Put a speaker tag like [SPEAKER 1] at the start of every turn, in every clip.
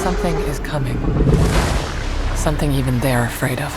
[SPEAKER 1] Something is coming. Something even they're afraid of.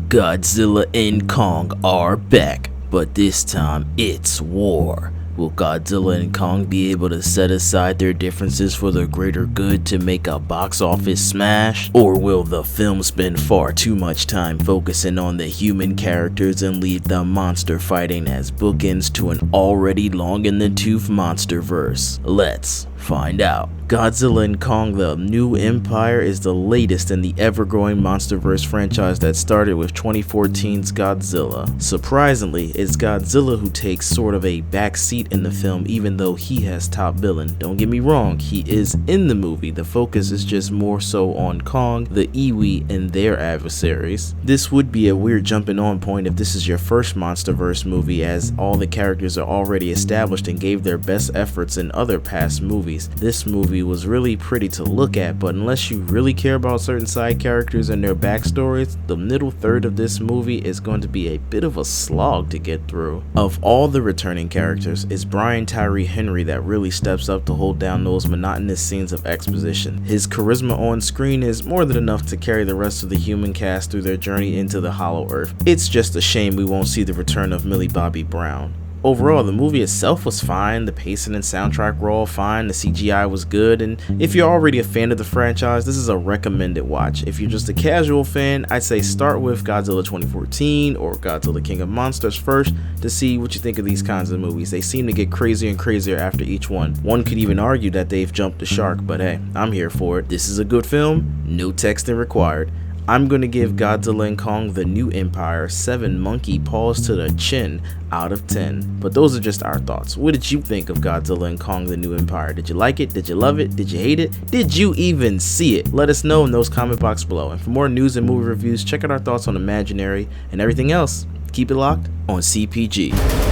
[SPEAKER 2] Godzilla and Kong are back, but this time it's war. Will Godzilla and Kong be able to set aside their differences for the greater good to make a box office smash? Or will the film spend far too much time focusing on the human characters and leave the monster fighting as bookends to an already long in the tooth monsterverse? Let's find out. Godzilla and Kong: The New Empire is the latest in the ever-growing MonsterVerse franchise that started with 2014's Godzilla. Surprisingly, it's Godzilla who takes sort of a back seat in the film, even though he has top billing. Don't get me wrong, he is in the movie. The focus is just more so on Kong, the Iwi, and their adversaries. This would be a weird jumping on point if this is your first MonsterVerse movie, as all the characters are already established and gave their best efforts in other past movies. This movie was really pretty to look at, but unless you really care about certain side characters and their backstories, the middle third of this movie is going to be a bit of a slog to get through. Of all the returning characters, it's Brian Tyree Henry that really steps up to hold down those monotonous scenes of exposition. His charisma on screen is more than enough to carry the rest of the human cast through their journey into the Hollow Earth. It's just a shame we won't see the return of Millie Bobby Brown. Overall, the movie itself was fine, the pacing and soundtrack were all fine, the CGI was good, and if you're already a fan of the franchise, this is a recommended watch. If you're just a casual fan, I'd say start with Godzilla 2014 or Godzilla King of Monsters first to see what you think of these kinds of movies. They seem to get crazier and crazier after each one. One could even argue that they've jumped the shark, but hey, I'm here for it. This is a good film, no texting required. I'm going to give Godzilla and Kong: The New Empire 7 monkey paws to the chin out of 10. But those are just our thoughts. What did you think of Godzilla and Kong: The New Empire? Did you like it? Did you love it? Did you hate it? Did you even see it? Let us know in those comment box below. And for more news and movie reviews, check out our thoughts on Imaginary and everything else. Keep it locked on CPG.